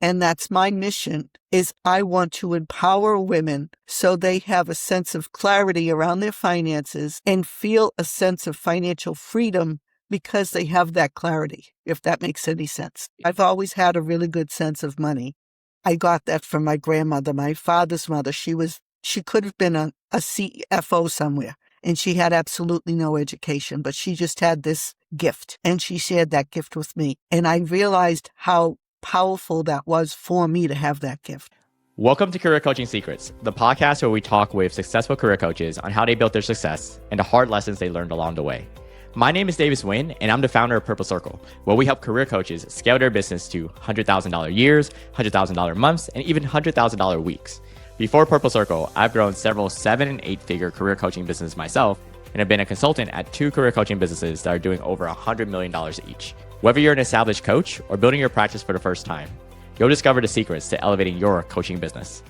And that's my mission, is I want to empower women so they have a sense of clarity around their finances and feel a sense of financial freedom because they have that clarity, if that makes any sense. I've always had a really good sense of money. I got that from my grandmother, my father's mother. She could have been a CFO somewhere, and she had absolutely no education, but she just had this gift, and she shared that gift with me. And I realized how powerful that was for me to have that gift. Welcome to Career Coaching Secrets, the podcast where we talk with successful career coaches on how they built their success and the hard lessons they learned along the way. My name is Davis Nguyen, and I'm the founder of Purple Circle, where we help career coaches scale their business to $100,000 years, $100,000 months, and even $100,000 weeks. Before Purple Circle, I've grown several 7- and 8-figure career coaching businesses myself, and have been a consultant at 2 career coaching businesses that are doing over $100 million each. Whether you're an established coach or building your practice for the first time, you'll discover the secrets to elevating your coaching business.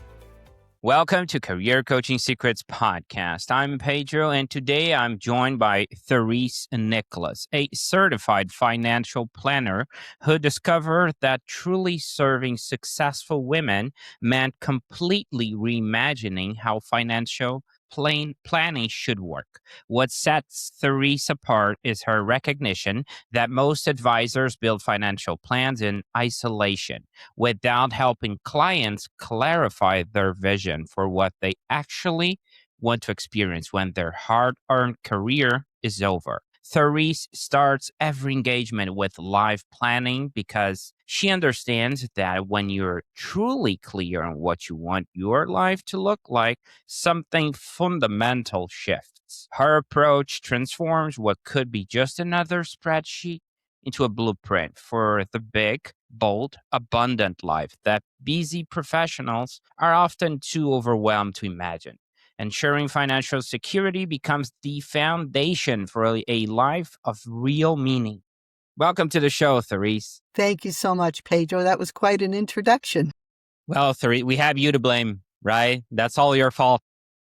Welcome to Career Coaching Secrets Podcast. I'm Pedro, and today I'm joined by Therese Nicklas, a certified financial planner who discovered that truly serving successful women meant completely reimagining how financial planning should work. What sets Therese apart is her recognition that most advisors build financial plans in isolation without helping clients clarify their vision for what they actually want to experience when their hard-earned career is over. Therese starts every engagement with life planning because she understands that when you're truly clear on what you want your life to look like, something fundamental shifts. Her approach transforms what could be just another spreadsheet into a blueprint for the big, bold, abundant life that busy professionals are often too overwhelmed to imagine. Ensuring financial security becomes the foundation for a life of real meaning. Welcome to the show, Therese. Thank you so much, Pedro. That was quite an introduction. Well, Therese, we have you to blame, right? That's all your fault.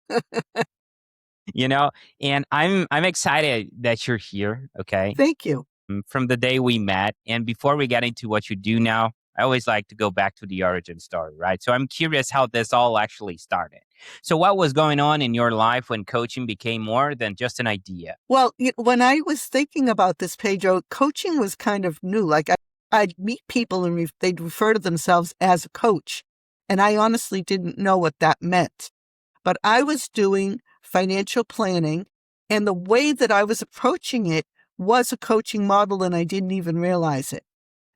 And I'm excited that you're here, okay? Thank you. From the day we met. And before we get into what you do now, I always like to go back to the origin story, right? So I'm curious how this all actually started. So what was going on in your life when coaching became more than just an idea? Well, when I was thinking about this, Pedro, coaching was kind of new. Like I'd meet people and they'd refer to themselves as a coach. And I honestly didn't know what that meant. But I was doing financial planning, and the way that I was approaching it was a coaching model, and I didn't even realize it.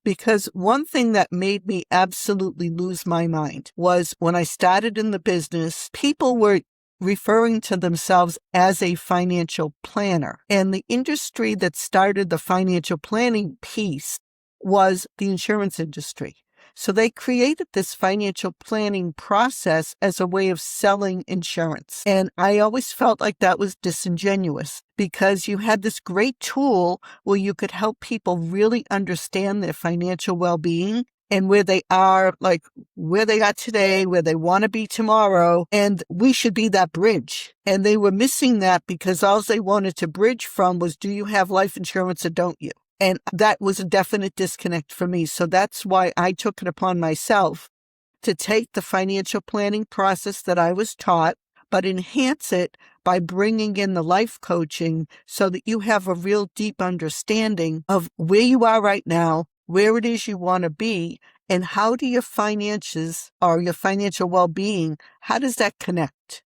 Because one thing that made me absolutely lose my mind was when I started in the business, people were referring to themselves as a financial planner. And the industry that started the financial planning piece was the insurance industry. So they created this financial planning process as a way of selling insurance. And I always felt like that was disingenuous because you had this great tool where you could help people really understand their financial well-being and where they are, like where they are today, where they want to be tomorrow. And we should be that bridge. And they were missing that because all they wanted to bridge from was, do you have life insurance or don't you? And that was a definite disconnect for me. So that's why I took it upon myself to take the financial planning process that I was taught, but enhance it by bringing in the life coaching so that you have a real deep understanding of where you are right now, where it is you want to be, and how do your finances or your financial well-being, how does that connect?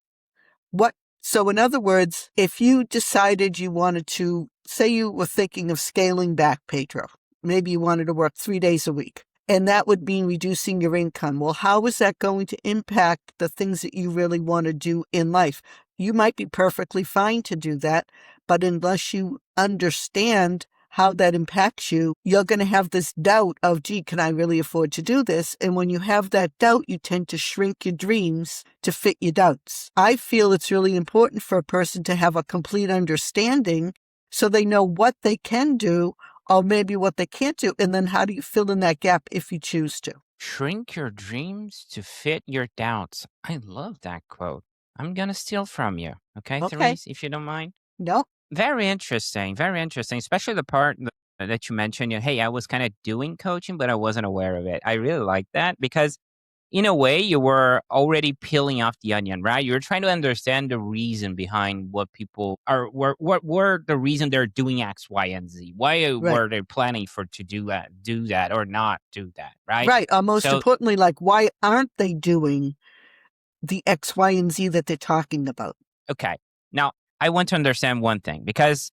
So in other words, if you decided you wanted to, say you were thinking of scaling back, Pedro, maybe you wanted to work 3 days a week, and that would mean reducing your income. Well, how is that going to impact the things that you really want to do in life? You might be perfectly fine to do that, but unless you understand how that impacts you, you're going to have this doubt of, gee, can I really afford to do this? And when you have that doubt, you tend to shrink your dreams to fit your doubts. I feel it's really important for a person to have a complete understanding so they know what they can do or maybe what they can't do. And then how do you fill in that gap if you choose to? Shrink your dreams to fit your doubts. I love that quote. I'm going to steal from you. Okay, Okay. Therese, if you don't mind? No. Very interesting, especially the part that you mentioned, hey, I was kind of doing coaching, but I wasn't aware of it. I really like that because in a way, you were already peeling off the onion, right? You're trying to understand the reason behind what people are, what were the reason they're doing X, Y, and Z. Why Right. were they planning for to do that, or not do that, right? Right. Most So, importantly, like, why aren't they doing the X, Y, and Z that they're talking about? okay. Now, I want to understand one thing because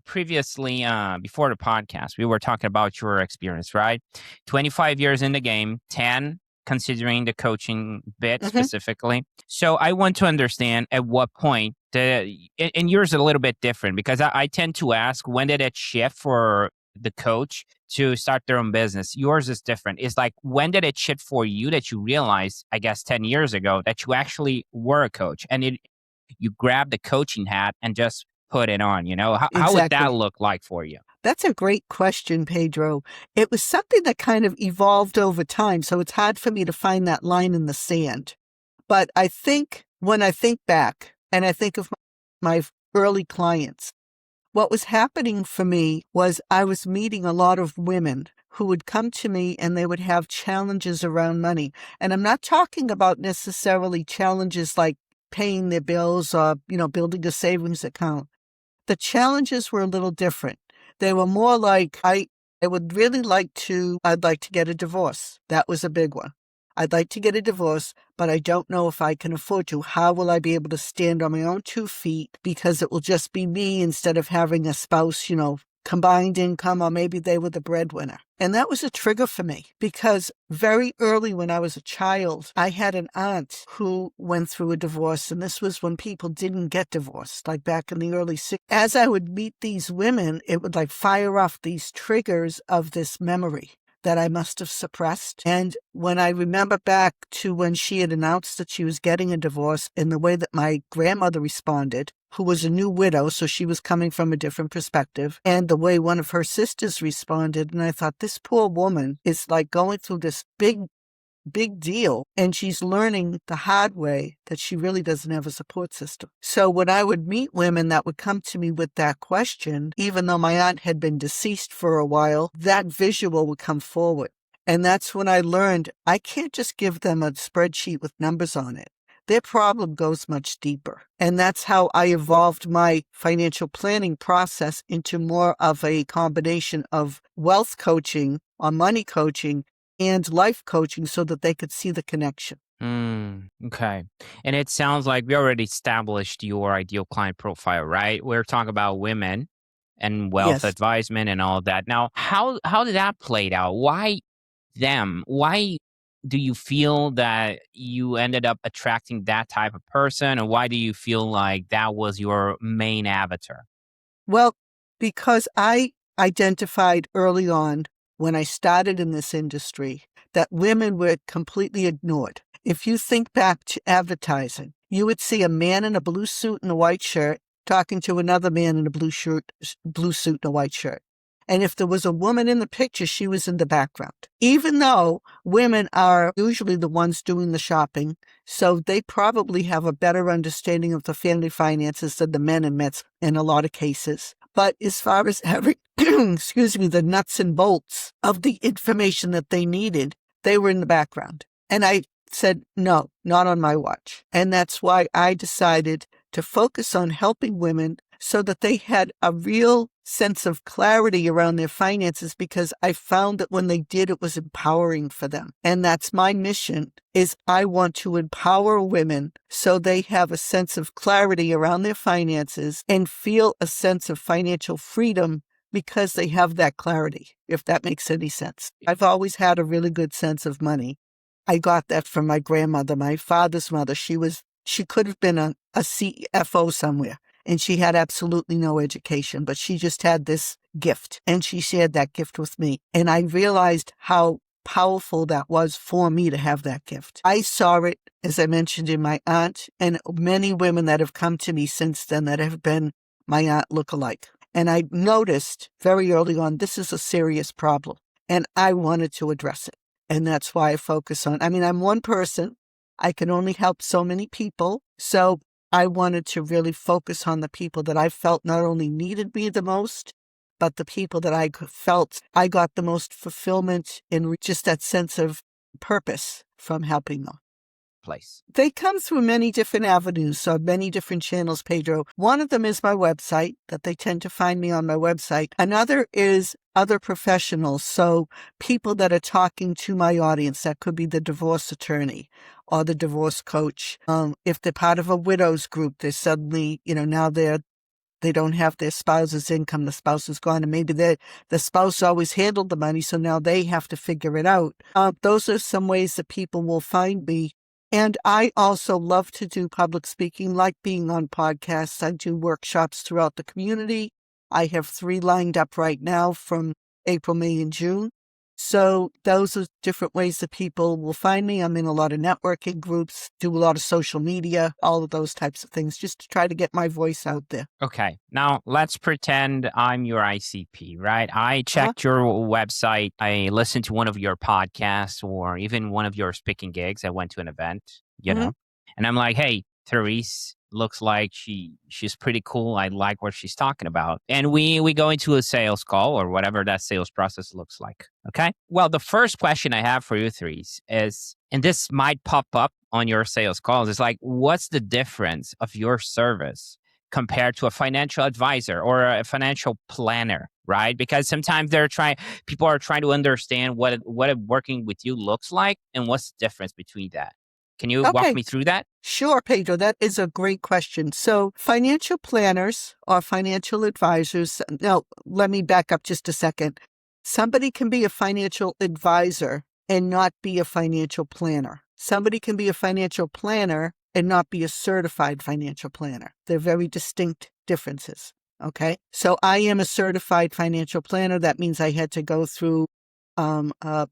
previously, before the podcast, we were talking about your experience, right? 25 years in the game, 10 considering the coaching bit Hmm. specifically. So I want to understand at what point and yours is a little bit different because I tend to ask when did it shift for the coach to start their own business. Yours is different. It's like when did it shift for you that you realized, I guess 10 years ago, that you actually were a coach and you grab the coaching hat and just put it on, how would that Exactly. look like for you? That's a great question, Pedro. It was something that kind of evolved over time, so it's hard for me to find that line in the sand. But I think when I think back and I think of my early clients, what was happening for me was I was meeting a lot of women who would come to me and they would have challenges around money. And I'm not talking about necessarily challenges like paying their bills or, building a savings account. The challenges were a little different. They were more like, I would really I'd like to get a divorce. That was a big one. I'd like to get a divorce, but I don't know if I can afford to. How will I be able to stand on my own 2 feet? Because it will just be me instead of having a spouse, combined income, or maybe they were the breadwinner. And that was a trigger for me because very early when I was a child, I had an aunt who went through a divorce. And this was when people didn't get divorced, like back in the early 60s. As I would meet these women, it would like fire off these triggers of this memory that I must have suppressed. And when I remember back to when she had announced that she was getting a divorce and the way that my grandmother responded, who was a new widow, so she was coming from a different perspective, and the way one of her sisters responded, and I thought, this poor woman is like going through this big deal, and she's learning the hard way that she really doesn't have a support system. So when I would meet women that would come to me with that question, even though my aunt had been deceased for a while, that visual would come forward. And that's when I learned I can't just give them a spreadsheet with numbers on it. Their problem goes much deeper. And that's how I evolved my financial planning process into more of a combination of wealth coaching or money coaching and life coaching so that they could see the connection. Okay. And it sounds like we already established your ideal client profile, right? We're talking about women and wealth Yes. advisement and all of that. Now, how did that play out? Why them? Why do you feel that you ended up attracting that type of person? Or why do you feel like that was your main avatar? Well, because I identified early on when I started in this industry that women were completely ignored. If you think back to advertising, you would see a man in a blue suit and a white shirt talking to another man in a blue suit and a white shirt. And if there was a woman in the picture, she was in the background. Even though women are usually the ones doing the shopping, so they probably have a better understanding of the family finances than the men in a lot of cases. But as far as having, the nuts and bolts of the information that they needed, they were in the background. And I said, no, not on my watch. And that's why I decided to focus on helping women so that they had a real sense of clarity around their finances, because I found that when they did, it was empowering for them. And that's my mission, is I want to empower women so they have a sense of clarity around their finances and feel a sense of financial freedom because they have that clarity, if that makes any sense. I've always had a really good sense of money. I got that from my grandmother, my father's mother. She could have been a CFO somewhere, and she had absolutely no education, but she just had this gift, and she shared that gift with me. And I realized how powerful that was for me to have that gift. I saw it, as I mentioned, in my aunt and many women that have come to me since then that have been my aunt lookalike. And I noticed very early on, this is a serious problem, and I wanted to address it. And that's why I focus on, I'm one person. I can only help so many people. So I wanted to really focus on the people that I felt not only needed me the most, but the people that felt I got the most fulfillment and just that sense of purpose from helping them. Place. They come through many different avenues, so many different channels, Pedro. One of them is my website, that they tend to find me on my website. Another is other professionals, so people that are talking to my audience. That could be the divorce attorney or the divorce coach. If they're part of a widows group, they're suddenly, now they don't have their spouse's income. The spouse is gone, and maybe the spouse always handled the money, so now they have to figure it out. Those are some ways that people will find me. And I also love to do public speaking, like being on podcasts. I do workshops throughout the community. I have 3 lined up right now from April, May, and June. So those are different ways that people will find me. I'm in a lot of networking groups, do a lot of social media, all of those types of things, just to try to get my voice out there. Okay. Now let's pretend I'm your ICP, right? I checked your website. I listened to one of your podcasts or even one of your speaking gigs. I went to an event, and I'm like, hey, Therese looks like she's pretty cool. I like what she's talking about. And we go into a sales call or whatever that sales process looks like. Okay. Well, the first question I have for you, Therese, is, and this might pop up on your sales calls, is like, what's the difference of your service compared to a financial advisor or a financial planner, right? Because sometimes people are trying to understand what working with you looks like and what's the difference between that. Can you walk me through that? Sure, Pedro. That is a great question. So financial planners or financial advisors, now let me back up just a second. Somebody can be a financial advisor and not be a financial planner. Somebody can be a financial planner and not be a certified financial planner. They're very distinct differences. Okay. So I am a certified financial planner. That means I had to go through a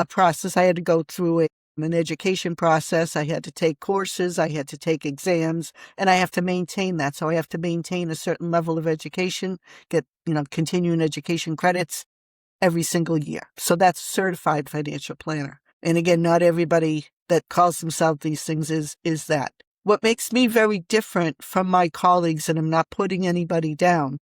process. I had to go through an education process. I had to take courses. I had to take exams, and I have to maintain that. So I have to maintain a certain level of education, get, continuing education credits every single year. So that's certified financial planner. And again, not everybody that calls themselves these things is that. What makes me very different from my colleagues, and I'm not putting anybody down,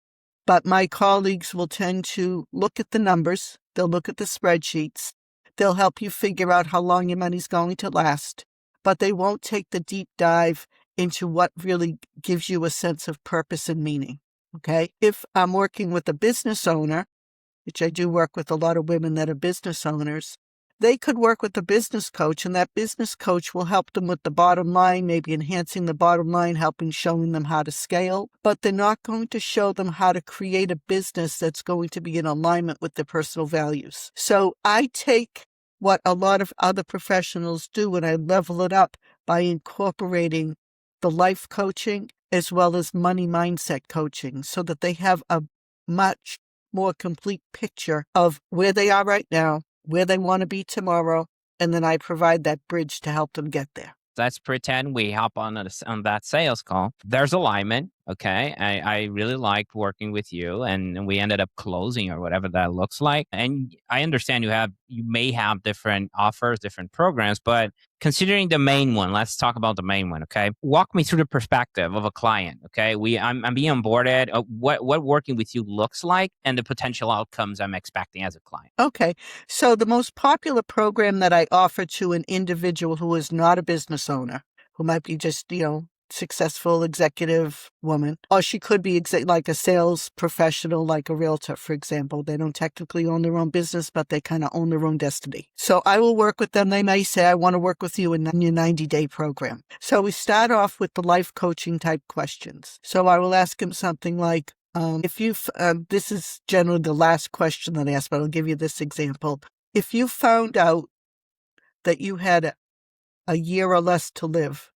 but my colleagues will tend to look at the numbers. They'll look at the spreadsheets. They'll help you figure out how long your money's going to last, but they won't take the deep dive into what really gives you a sense of purpose and meaning. Okay. If I'm working with a business owner, which I do work with a lot of women that are business owners, they could work with a business coach, and that business coach will help them with the bottom line, maybe enhancing the bottom line, showing them how to scale, but they're not going to show them how to create a business that's going to be in alignment with their personal values. So I take what a lot of other professionals do, and I level it up by incorporating the life coaching as well as money mindset coaching so that they have a much more complete picture of where they are right now, where they want to be tomorrow, and then I provide that bridge to help them get there. Let's pretend we hop on that sales call. There's alignment. Okay. I really liked working with you, and we ended up closing or whatever that looks like. And I understand you may have different offers, different programs, but considering the main one, let's talk about the main one. Okay. Walk me through the perspective of a client. Okay. I'm being onboarded, what working with you looks like and the potential outcomes I'm expecting as a client. Okay. So the most popular program that I offer to an individual who is not a business owner, who might be just, successful executive woman, or she could be like a sales professional, like a realtor, for example. They don't technically own their own business, but they kind of own their own destiny. So I will work with them. They may say, I want to work with you in your 90-day program. So we start off with the life coaching type questions. So I will ask him something like, this is generally the last question that I ask, but I'll give you this example. If you found out that you had a year or less to live,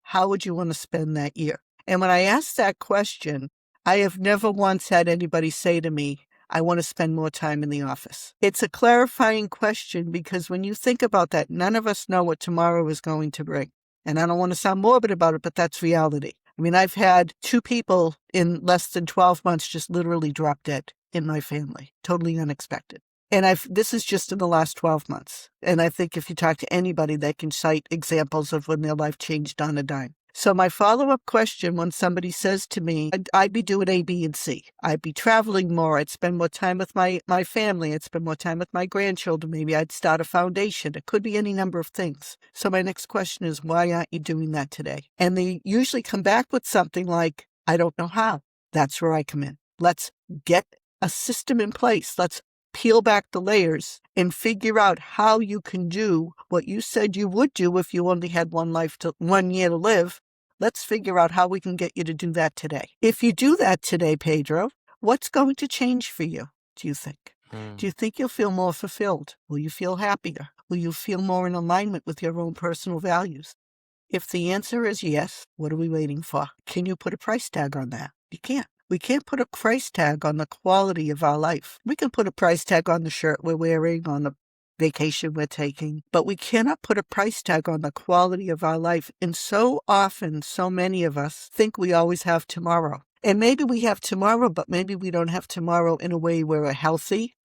how would you want to spend that year? And when I ask that question, I have never once had anybody say to me, I want to spend more time in the office. It's a clarifying question because when you think about that, none of us know what tomorrow is going to bring. And I don't want to sound morbid about it, but that's reality. I mean, I've had 2 people in less than 12 months just literally drop dead in my family, totally unexpected. And this is just in the last 12 months. And I think if you talk to anybody, they can cite examples of when their life changed on a dime. So my follow-up question when somebody says to me, I'd be doing A, B, and C. I'd be traveling more. I'd spend more time with my family. I'd spend more time with my grandchildren. Maybe I'd start a foundation. It could be any number of things. So my next question is, why aren't you doing that today? And they usually come back with something like, I don't know how. That's where I come in. Let's get a system in place. Let's peel back the layers and figure out how you can do what you said you would do if you only had 1 year to live. Let's figure out how we can get you to do that today. If you do that today, Pedro, what's going to change for you, do you think? Do you think you'll feel more fulfilled? Will you feel happier? Will you feel more in alignment with your own personal values? If the answer is yes, what are we waiting for? Can you put a price tag on that? You can't. We can't put a price tag on the quality of our life. We can put a price tag on the shirt we're wearing, on the vacation we're taking, but we cannot put a price tag on the quality of our life. And so often, so many of us think we always have tomorrow. And maybe we have tomorrow, but maybe we don't have tomorrow in a way where we're healthy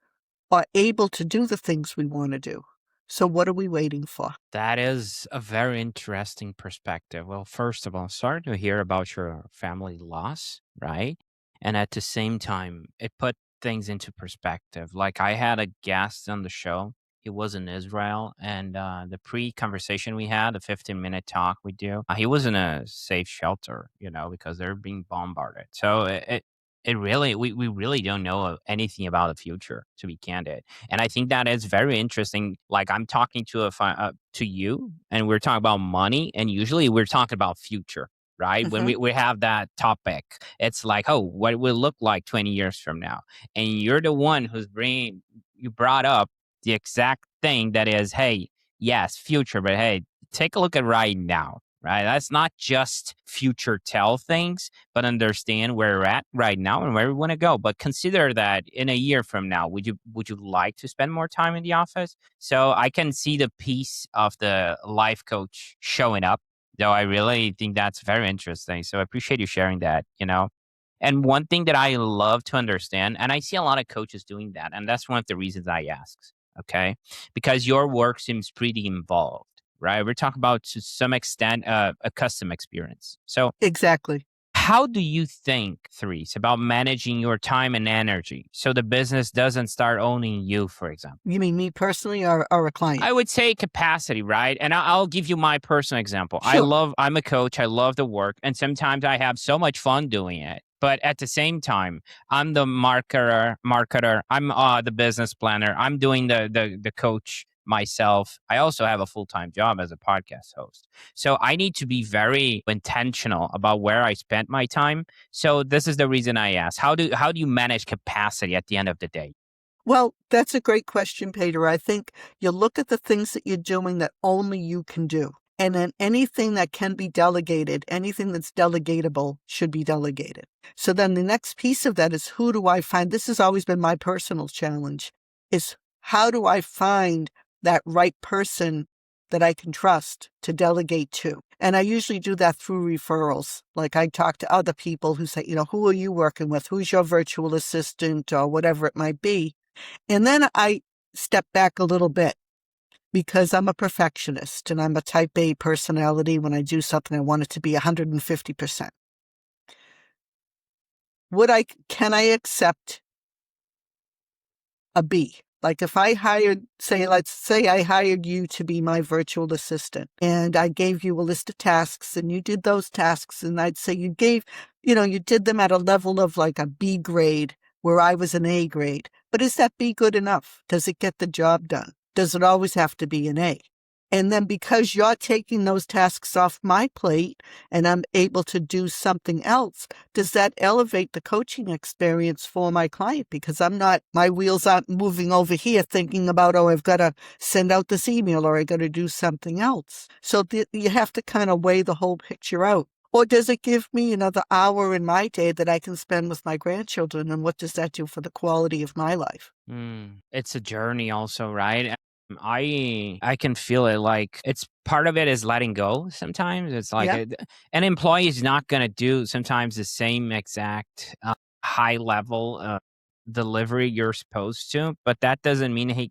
or able to do the things we want to do. So what are we waiting for? That is a very interesting perspective. Well, first of all, sorry to hear about your family loss, right? And at the same time, it put things into perspective. Like I had a guest on the show. He was in Israel, and the pre-conversation we had, a 15-minute talk we do, he was in a safe shelter, because they're being bombarded. So it really, we really don't know anything about the future, to be candid. And I think that is very interesting. Like I'm talking to you, and we're talking about money, and usually we're talking about future, right? When we have that topic, it's like, oh, what it will look like 20 years from now. And you're the one you brought up the exact thing that is, hey, yes, future, but hey, take a look at right now. Right. That's not just future tell things, but understand where we're at right now and where we want to go. But consider that in a year from now, would you like to spend more time in the office? So I can see the piece of the life coach showing up, though I really think that's very interesting. So I appreciate you sharing that. And one thing that I love to understand, and I see a lot of coaches doing that, and that's one of the reasons I ask, okay? Because your work seems pretty involved. Right. We're talking about to some extent a custom experience. So Exactly. how do you think, Therese, about managing your time and energy so the business doesn't start owning you, for example? You mean me personally or a client? I would say capacity, right? And I'll give you my personal example. Sure. I'm a coach. I love the work. And sometimes I have so much fun doing it. But at the same time, I'm the marketer. I'm the business planner. I'm doing the coach myself. I also have a full-time job as a podcast host. So I need to be very intentional about where I spend my time. So this is the reason I ask. How do you manage capacity at the end of the day? Well, that's a great question, Pedro. I think you look at the things that you're doing that only you can do. And then anything that can be delegated, anything that's delegatable should be delegated. So then the next piece of that is, who do I find? This has always been my personal challenge, is how do I find that right person that I can trust to delegate to? And I usually do that through referrals. Like I talk to other people who say, who are you working with? Who's your virtual assistant or whatever it might be? And then I step back a little bit because I'm a perfectionist and I'm a type A personality. When I do something, I want it to be 150%. Can I accept a B? Like if I let's say I hired you to be my virtual assistant and I gave you a list of tasks and you did those tasks, and I'd say you did them at a level of like a B grade where I was an A grade. But is that B good enough? Does it get the job done? Does it always have to be an A? And then because you're taking those tasks off my plate and I'm able to do something else, does that elevate the coaching experience for my client? Because my wheels aren't moving over here thinking about, I've got to send out this email or I got to do something else. So you have to kind of weigh the whole picture out. Or does it give me another hour in my day that I can spend with my grandchildren? And what does that do for the quality of my life? It's a journey also, right? I can feel it, like it's part of it is letting go. Sometimes it's like Yeah. an employee is not going to do sometimes the same exact high level delivery you're supposed to, but that doesn't mean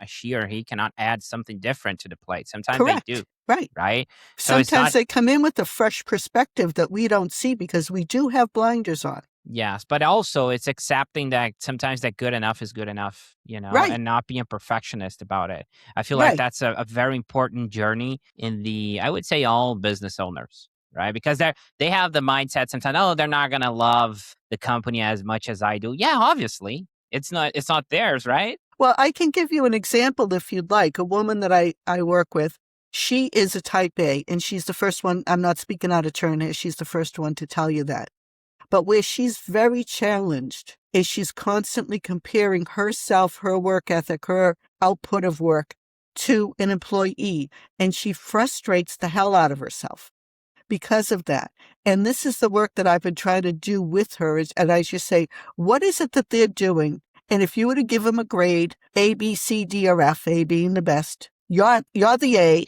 she or he cannot add something different to the plate. Sometimes they do, Correct. Right. right? So it's Sometimes not, they come in with a fresh perspective that we don't see because we do have blinders on. yes, but also it's accepting that sometimes that good enough is good enough, Right. and not being a perfectionist about it. I feel like Right. that's a very important journey I would say all business owners, right? Because they have the mindset sometimes, oh, they're not gonna love the company as much as I do. Yeah, obviously. It's not theirs, right? Well, I can give you an example if you'd like. A woman that I work with, she is a type A, and she's the first one. I'm not speaking out of turn here. She's the first one to tell you that. But where she's very challenged is she's constantly comparing herself, her work ethic, her output of work to an employee. And she frustrates the hell out of herself because of that. And this is the work that I've been trying to do with her. And I just say, what is it that they're doing? And if you were to give them a grade, A, B, C, D, or F, A being the best, you're the A,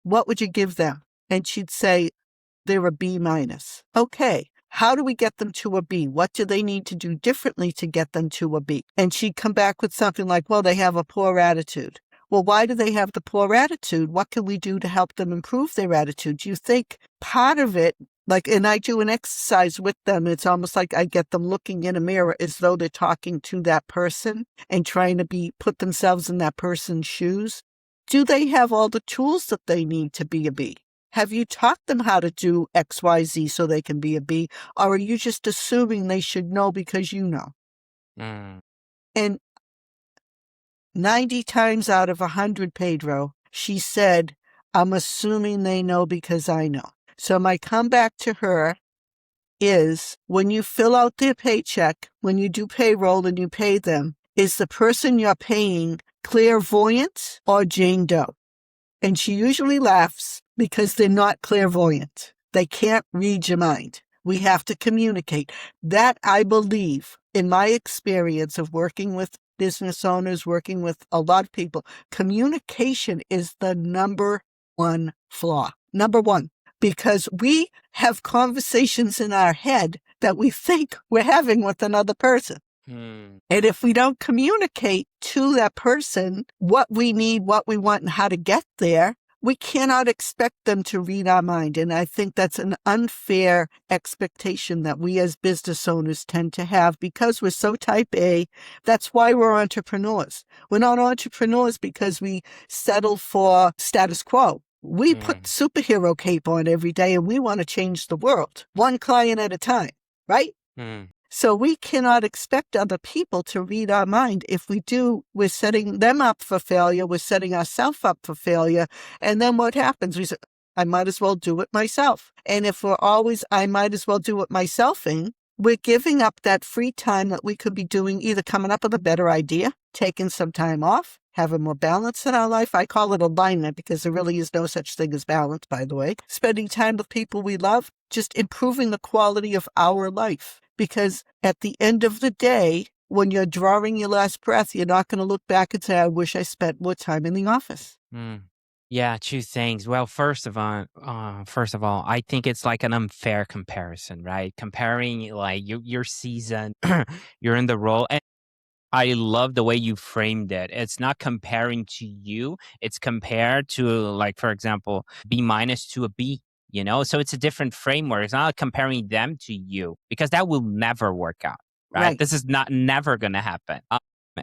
what would you give them? And she'd say, they're a B minus. Okay. How do we get them to a B? What do they need to do differently to get them to a B? And she'd come back with something like, well, they have a poor attitude. Well, why do they have the poor attitude? What can we do to help them improve their attitude? You think part of it, and I do an exercise with them, it's almost like I get them looking in a mirror as though they're talking to that person and trying to put themselves in that person's shoes. Do they have all the tools that they need to be a B? Have you taught them how to do X, Y, Z so they can be a B? Or are you just assuming they should know because you know? Mm. And 90 times out of 100, Pedro, she said, I'm assuming they know because I know. So my comeback to her is when you fill out their paycheck, when you do payroll and you pay them, is the person you're paying clairvoyant or Jane Doe? And she usually laughs because they're not clairvoyant. They can't read your mind. We have to communicate. That, I believe, in my experience of working with business owners, working with a lot of people, communication is the number one flaw. Number one, because we have conversations in our head that we think we're having with another person. Hmm. And if we don't communicate to that person what we need, what we want, and how to get there, we cannot expect them to read our mind. And I think that's an unfair expectation that we as business owners tend to have because we're so type A. That's why we're entrepreneurs. We're not entrepreneurs because we settle for status quo. We put superhero cape on every day and we want to change the world, one client at a time, right? So we cannot expect other people to read our mind. If we do, we're setting them up for failure. We're setting ourselves up for failure. And then what happens? We say, I might as well do it myself. And if we're always, I might as well do it myselfing, we're giving up that free time that we could be doing, either coming up with a better idea, taking some time off, having more balance in our life. I call it alignment because there really is no such thing as balance, by the way. Spending time with people we love, just improving the quality of our life. Because at the end of the day, when you're drawing your last breath, you're not going to look back and say, I wish I spent more time in the office. Yeah, two things. Well, first of all, I think it's like an unfair comparison, right? Comparing like your season, you're in the role. And I love the way you framed it. It's not comparing to you. It's compared to, like, for example, B minus to a B. So it's a different framework. It's not comparing them to you because that will never work out, right? This is never going to happen.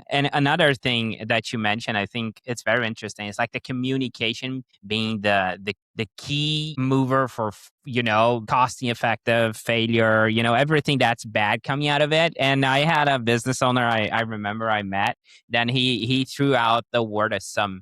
And another thing that you mentioned, I think it's very interesting. It's like the communication being the key mover for, costing effective failure, everything that's bad coming out of it. And I had a business owner I remember I met, then he threw out the word assume.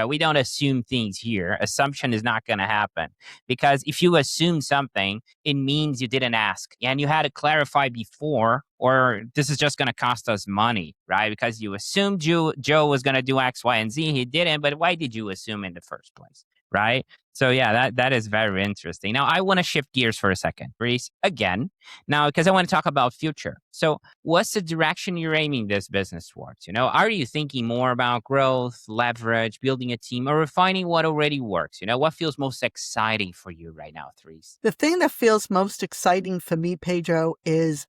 We don't assume things here. Assumption is not going to happen because if you assume something, it means you didn't ask and you had to clarify before, or this is just going to cost us money, right? Because you assumed Joe was going to do X, Y, and Z. He didn't, but why did you assume in the first place, right? So yeah, that is very interesting. Now I want to shift gears for a second, Therese, again, now because I want to talk about future. So what's the direction you're aiming this business towards? Are you thinking more about growth, leverage, building a team, or refining what already works? What feels most exciting for you right now, Therese? The thing that feels most exciting for me, Pedro, is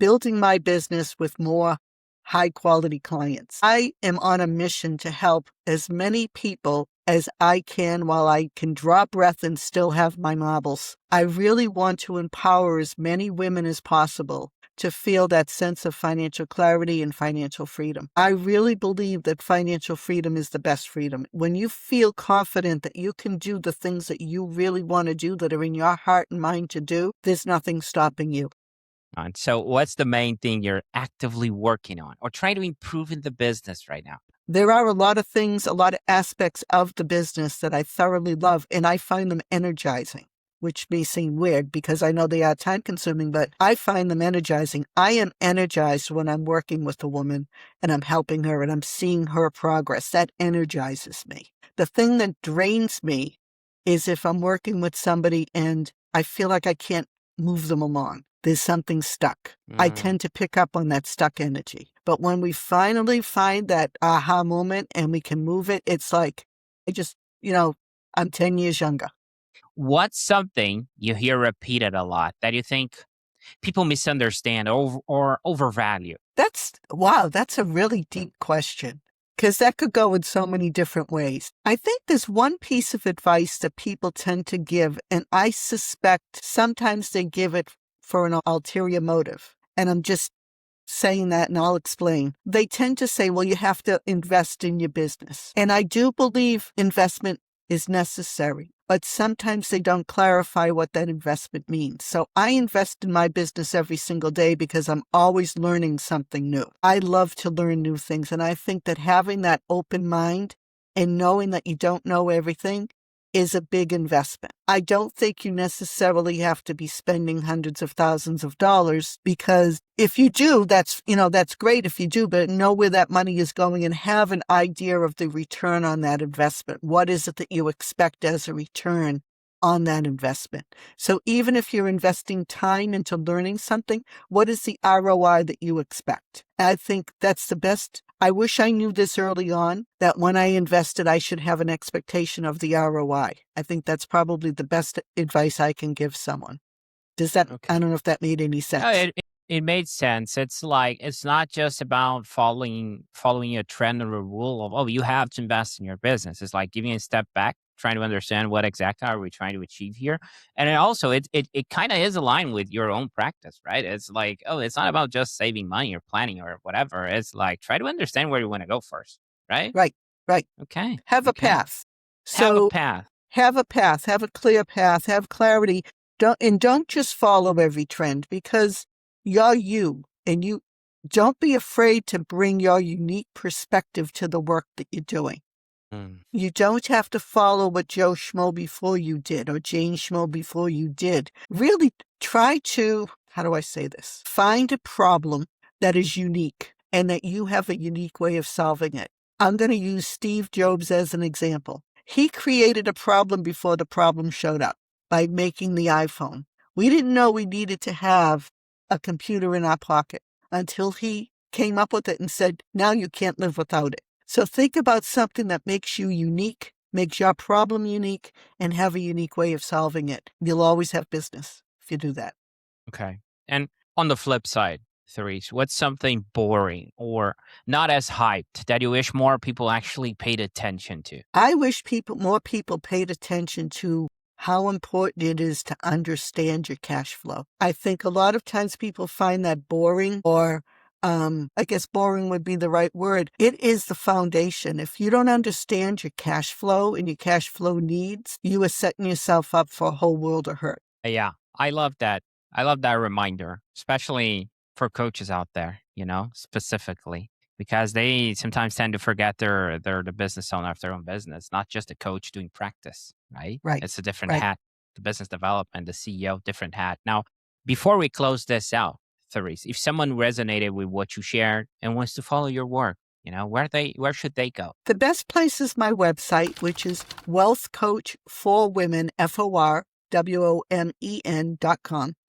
building my business with more high quality clients. I am on a mission to help as many people as I can while I can draw breath and still have my marbles. I really want to empower as many women as possible to feel that sense of financial clarity and financial freedom. I really believe that financial freedom is the best freedom. When you feel confident that you can do the things that you really want to do that are in your heart and mind to do, there's nothing stopping you. And so what's the main thing you're actively working on or trying to improve in the business right now? There are a lot of things, a lot of aspects of the business that I thoroughly love, and I find them energizing, which may seem weird because I know they are time consuming, but I find them energizing. I am energized when I'm working with a woman and I'm helping her and I'm seeing her progress. That energizes me. The thing that drains me is if I'm working with somebody and I feel like I can't move them along. There's something stuck. I tend to pick up on that stuck energy. But when we finally find that aha moment and we can move it, it's like, I'm 10 years younger. What's something you hear repeated a lot that you think people misunderstand or overvalue? That's a really deep question because that could go in so many different ways. I think there's one piece of advice that people tend to give, and I suspect sometimes they give it for an ulterior motive. And I'm just saying that, and I'll explain. They tend to say, well, you have to invest in your business. And I do believe investment is necessary, but sometimes they don't clarify what that investment means. So I invest in my business every single day because I'm always learning something new. I love to learn new things. And I think that having that open mind and knowing that you don't know everything is a big investment. I don't think you necessarily have to be spending hundreds of thousands of dollars, because if you do, that's great if you do, but know where that money is going and have an idea of the return on that investment. What is it that you expect as a return on that investment? So even if you're investing time into learning something, what is the ROI that you expect? I think that's the best. I wish I knew this early on, that when I invested, I should have an expectation of the ROI. I think that's probably the best advice I can give someone. Does that, Okay. I don't know if that made any sense. It made sense. It's like, it's not just about following a trend or a rule of, oh, you have to invest in your business. It's like giving a step back, trying to understand what exactly are we trying to achieve here. And it also, it kind of is aligned with your own practice, right? It's like, oh, it's not about just saving money or planning or whatever. It's like, try to understand where you want to go first, right? Right. Okay. Have a Okay. path. Have a So path. have a path, have a clear path, have clarity. Don't just follow every trend, because you're you, and you don't be afraid to bring your unique perspective to the work that you're doing. Mm. You don't have to follow what Joe Schmo before you did or Jane Schmo before you did. Really try to, how do I say this? Find a problem that is unique and that you have a unique way of solving it. I'm going to use Steve Jobs as an example. He created a problem before the problem showed up by making the iPhone. We didn't know we needed to have a computer in our pocket until he came up with it and said, now you can't live without it. So think about something that makes you unique, makes your problem unique, and have a unique way of solving it. You'll always have business if you do that. Okay. And on the flip side, Therese, what's something boring or not as hyped that you wish more people actually paid attention to? I wish more people paid attention to how important it is to understand your cash flow. I think a lot of times people find that boring, or I guess boring would be the right word. It is the foundation. If you don't understand your cash flow and your cash flow needs, you are setting yourself up for a whole world of hurt. Yeah, I love that. I love that reminder, especially for coaches out there, specifically, because they sometimes tend to forget they're the business owner of their own business, not just a coach doing practice, right? Right. It's a different Right. hat, the business development, the CEO, different hat. Now, before we close this out, Therese, if someone resonated with what you shared and wants to follow your work, where should they go? The best place is my website, which is Wealth Coach for Women, FORWOMEN.com.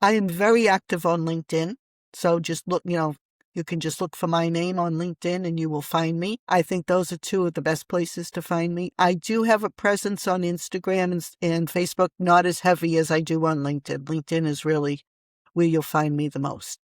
I am very active on LinkedIn. So just look, you can just look for my name on LinkedIn and you will find me. I think those are two of the best places to find me. I do have a presence on Instagram and Facebook, not as heavy as I do on LinkedIn. LinkedIn is really where you'll find me the most.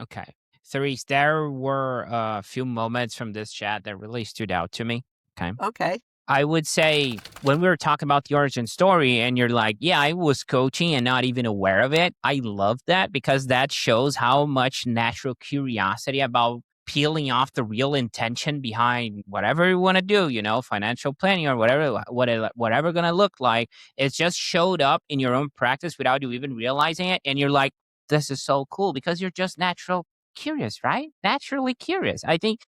Okay. Therese, there were a few moments from this chat that really stood out to me. Okay. Okay. I would say when we were talking about the origin story and you're like, yeah, I was coaching and not even aware of it. I love that because that shows how much natural curiosity about peeling off the real intention behind whatever you want to do, financial planning or whatever going to look like. It just showed up in your own practice without you even realizing it. And you're like, this is so cool because you're just natural curious, right? Naturally curious. I think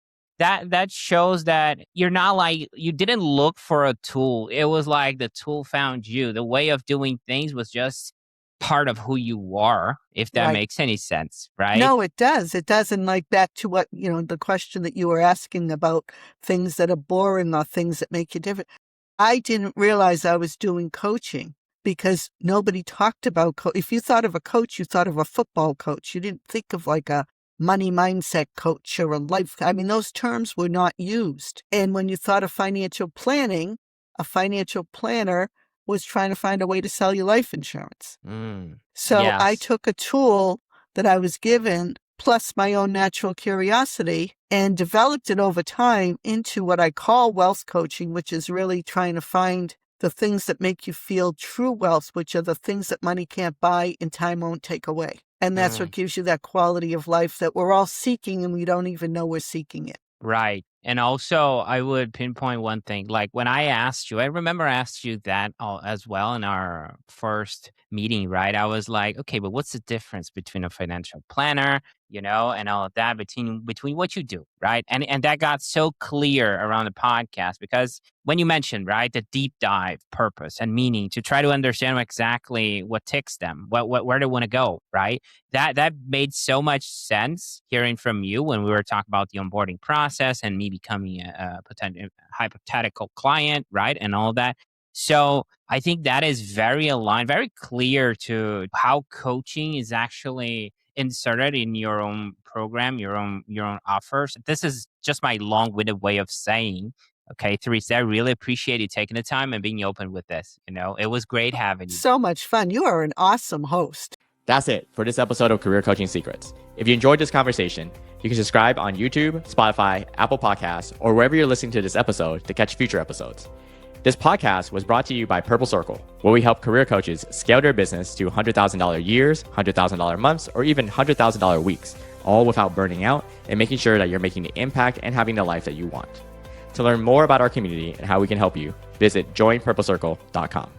that shows that you're not like you didn't look for a tool. It was like the tool found you. The way of doing things was just part of who you are, if that Right. makes any sense, right? No, it does. It does. And like back to what, the question that you were asking about things that are boring or things that make you different. I didn't realize I was doing coaching because nobody talked about if you thought of a coach, you thought of a football coach. You didn't think of like a money mindset coach or a life. I mean, those terms were not used. And when you thought of financial planning, a financial planner was trying to find a way to sell you life insurance. So I Yes. took a tool that I was given, plus my own natural curiosity, and developed it over time into what I call wealth coaching, which is really trying to find the things that make you feel true wealth, which are the things that money can't buy and time won't take away. And that's what gives you that quality of life that we're all seeking and we don't even know we're seeking it. Right. And also, I would pinpoint one thing. Like when I remember I asked you that as well in our first meeting, right? I was like, okay, but what's the difference between a financial planner, and all of that between what you do, right? And that got so clear around the podcast because when you mentioned, right, the deep dive purpose and meaning to try to understand exactly what ticks them, where they want to go, right? That made so much sense hearing from you when we were talking about the onboarding process and me becoming a potential hypothetical client, right? And all that. So I think that is very aligned, very clear to how coaching is actually inserted in your own program, your own offers. This is just my long-winded way of saying, okay, Therese, I really appreciate you taking the time and being open with this. It was great having you. So much fun. You are an awesome host. That's it for this episode of Career Coaching Secrets. If you enjoyed this conversation, you can subscribe on YouTube, Spotify, Apple Podcasts, or wherever you're listening to this episode to catch future episodes. This podcast was brought to you by Purple Circle, where we help career coaches scale their business to $100,000 years, $100,000 months, or even $100,000 weeks, all without burning out and making sure that you're making the impact and having the life that you want. To learn more about our community and how we can help you, visit joinpurplecircle.com.